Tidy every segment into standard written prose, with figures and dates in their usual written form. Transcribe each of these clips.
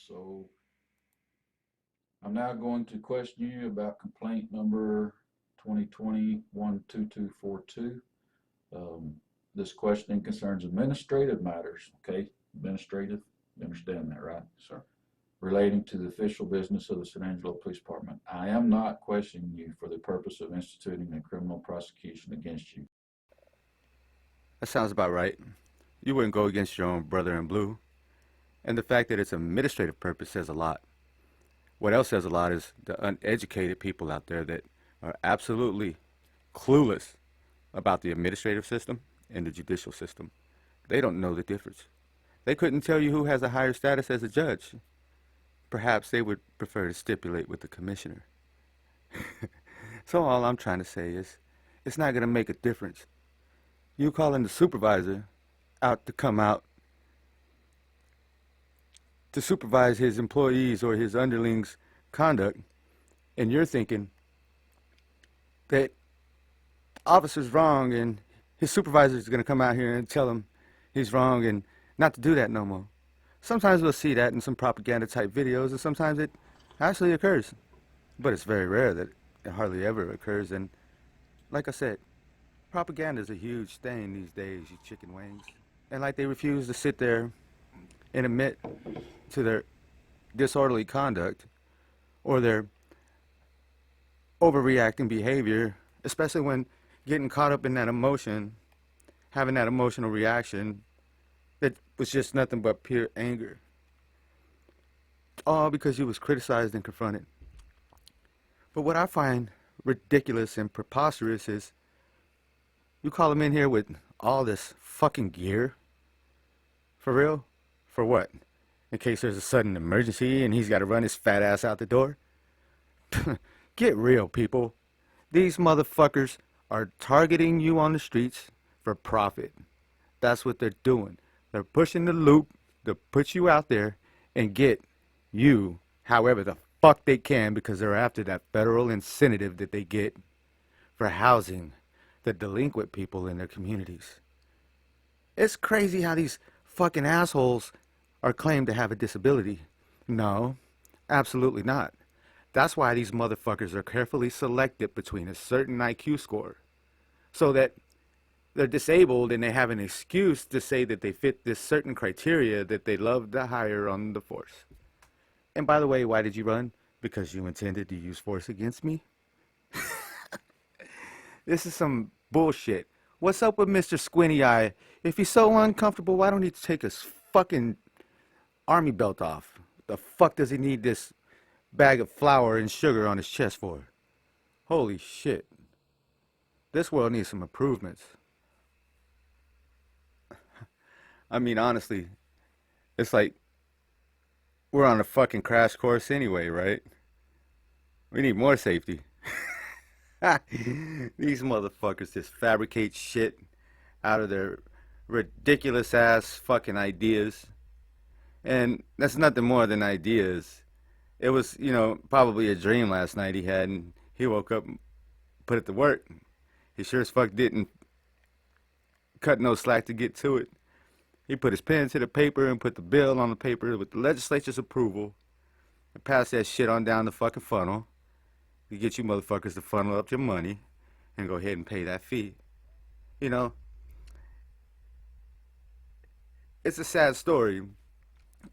So I'm now going to question you about complaint number 2020-12242. Um, this questioning concerns administrative matters, okay? Administrative, you understand that, right? Sure. Relating to the official business of the San Angelo Police Department. I am not questioning you for the purpose of instituting a criminal prosecution against you. That sounds about right. You wouldn't go against your own brother in blue. And the fact that it's an administrative purpose says a lot. What else says a lot is the uneducated people out there that are absolutely clueless about the administrative system and the judicial system. They don't know the difference. They couldn't tell you who has a higher status as a judge. Perhaps they would prefer to stipulate with the commissioner. So all I'm trying to say is, it's not going to make a difference. You calling the supervisor out to come out to supervise his employees or his underlings' conduct, and you're thinking that officer's wrong and his supervisor is going to come out here and tell him he's wrong and not to do that no more. Sometimes we'll see that in some propaganda type videos, and sometimes it actually occurs. But it's very rare that it hardly ever occurs. And like I said, propaganda is a huge thing these days, you chicken wings. And like they refuse to sit there and admit to their disorderly conduct or their overreacting behavior, especially when getting caught up in that emotion, having that emotional reaction that was just nothing but pure anger. All because you was criticized and confronted. But what I find ridiculous and preposterous is you call him in here with all this fucking gear. For real? For what? In case there's a sudden emergency and he's got to run his fat ass out the door? Get real, people. These motherfuckers are targeting you on the streets for profit. That's what they're doing. They're pushing the loop to put you out there and get you however the fuck they can because they're after that federal incentive that they get for housing the delinquent people in their communities. It's crazy how these fucking assholes are claimed to have a disability. No, absolutely not. That's why these motherfuckers are carefully selected between a certain IQ score so that they're disabled and they have an excuse to say that they fit this certain criteria that they love to hire on the force. And by the way, why did you run? Because you intended to use force against me? This is some bullshit. What's up with Mr. Squinty Eye? If he's so uncomfortable, why don't he take his fucking army belt off? The fuck does he need this bag of flour and sugar on his chest for? Holy shit. This world needs some improvements. I mean, honestly, it's like we're on a fucking crash course anyway, right? We need more safety. These motherfuckers just fabricate shit out of their ridiculous ass fucking ideas. And that's nothing more than ideas. It was, probably a dream last night he had, and he woke up and put it to work. He sure as fuck didn't cut no slack to get to it. He put his pen to the paper and put the bill on the paper with the legislature's approval and passed that shit on down the fucking funnel to get you motherfuckers to funnel up your money and go ahead and pay that fee. You know, it's a sad story.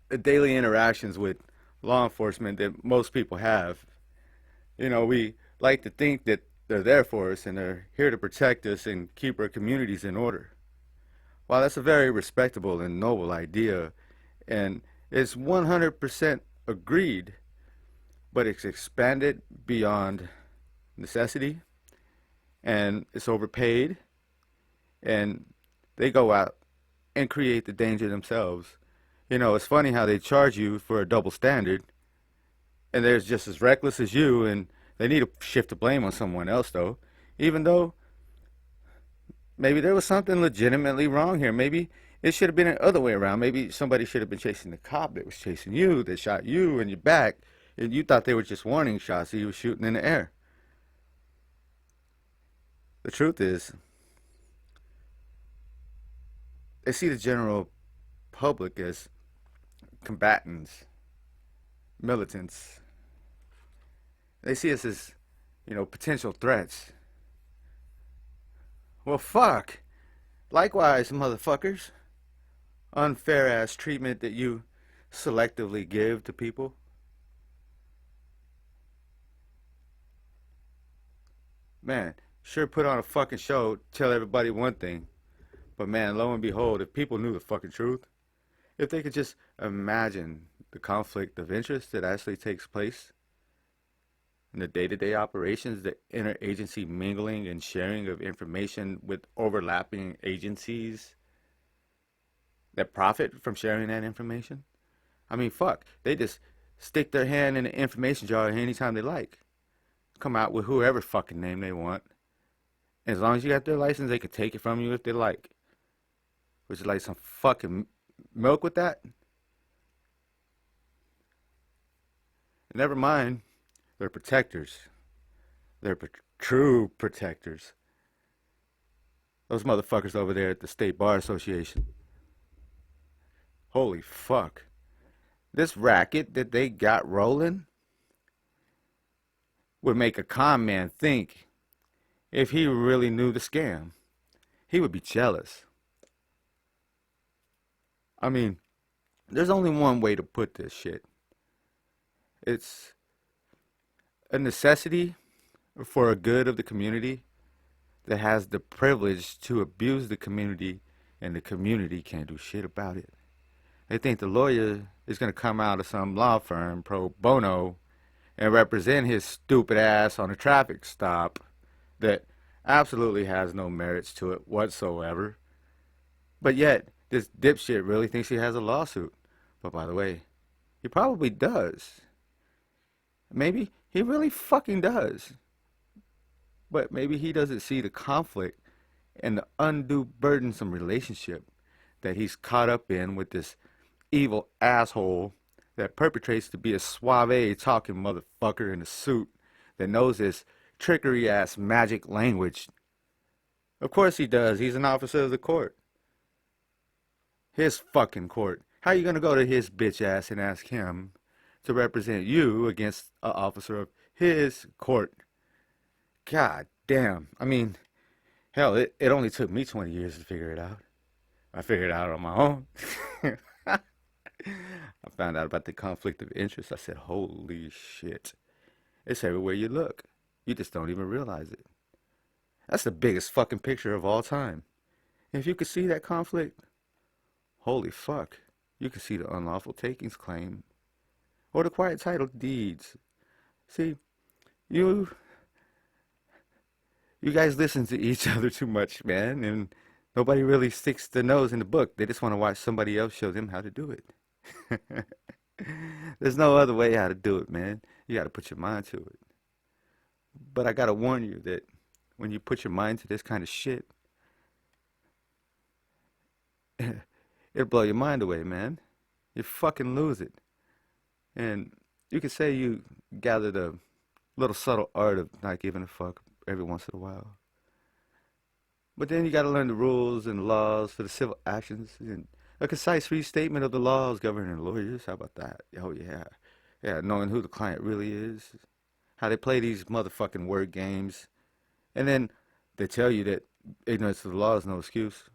The daily interactions with law enforcement that most people have. We like to think that they're there for us and they're here to protect us and keep our communities in order. While that's a very respectable and noble idea, and it's 100% agreed, but it's expanded beyond necessity, and it's overpaid, and they go out and create the danger themselves. It's funny how they charge you for a double standard, and they're just as reckless as you, and they need to shift the blame on someone else, though, even though maybe there was something legitimately wrong here. Maybe it should have been the other way around. Maybe somebody should have been chasing the cop that was chasing you, that shot you in your back, and you thought they were just warning shots that you were shooting in the air. The truth is, they see the general public as combatants militants. They see us as, potential threats. Well, fuck. Likewise, motherfuckers. Unfair ass treatment that you selectively give to people. Man, sure put on a fucking show, tell everybody one thing. But man, lo and behold, if people knew the fucking truth, if they could just imagine the conflict of interest that actually takes place in the day-to-day operations, the interagency mingling and sharing of information with overlapping agencies that profit from sharing that information. I mean, fuck, they just stick their hand in the information jar anytime they like. Come out with whoever fucking name they want. As long as you got their license, they can take it from you if they like. Would you like some fucking milk with that? Never mind, they're protectors. They're true protectors. Those motherfuckers over there at the State Bar Association. Holy fuck. This racket that they got rolling would make a con man think if he really knew the scam. He would be jealous. I mean, there's only one way to put this shit. It's a necessity for a good of the community that has the privilege to abuse the community, and the community can't do shit about it. They think the lawyer is going to come out of some law firm pro bono and represent his stupid ass on a traffic stop that absolutely has no merits to it whatsoever. But yet, this dipshit really thinks he has a lawsuit. But by the way, he probably does. Maybe he really fucking does. But maybe he doesn't see the conflict and the undue burdensome relationship that he's caught up in with this evil asshole that perpetrates to be a suave talking motherfucker in a suit that knows this trickery ass magic language. Of course he does. He's an officer of the court. His fucking court. How you gonna go to his bitch ass and ask him to represent you against an officer of his court? God damn. I mean, hell, it only took me 20 years to figure it out. I figured it out on my own. I found out about the conflict of interest. I said, holy shit. It's everywhere you look. You just don't even realize it. That's the biggest fucking picture of all time. If you could see that conflict, holy fuck. You could see the unlawful takings claim. Or the quiet title deeds. See, you guys listen to each other too much, man, and nobody really sticks their nose in the book. They just want to watch somebody else show them how to do it. There's no other way how to do it, man. You got to put your mind to it. But I got to warn you that when you put your mind to this kind of shit, it'll blow your mind away, man. You fucking lose it. And you could say you gathered a little subtle art of not giving a fuck every once in a while. But then you got to learn the rules and laws for the civil actions and a concise restatement of the laws governing lawyers. How about that? Oh, yeah. Yeah, knowing who the client really is, how they play these motherfucking word games. And then they tell you that ignorance of the law is no excuse.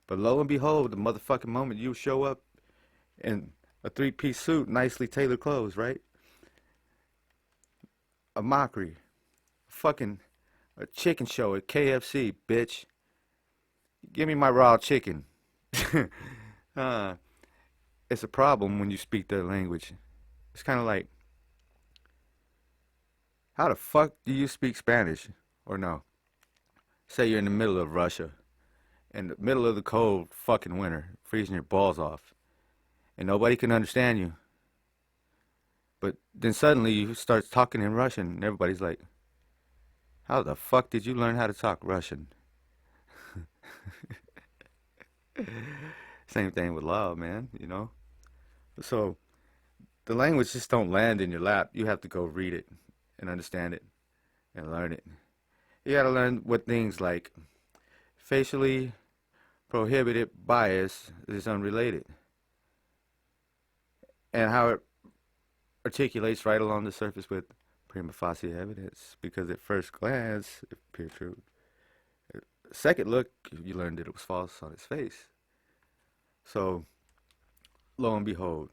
But lo and behold, the motherfucking moment you show up in a three-piece suit, nicely tailored clothes, right? A mockery. Fucking a chicken show at KFC, bitch. Give me my raw chicken. It's a problem when you speak their language. It's kind of like, how the fuck do you speak Spanish? Or no? Say you're in the middle of Russia, in the middle of the cold fucking winter, freezing your balls off, and nobody can understand you. But then suddenly you start talking in Russian, and everybody's like, how the fuck did you learn how to talk Russian? Same thing with law, man, you know? So, the language just don't land in your lap. You have to go read it and understand it and learn it. You gotta learn what things like facially prohibited bias is unrelated, and how it articulates right along the surface with prima facie evidence because at first glance it appeared true. Second look, you learned that it was false on its face. So, lo and behold,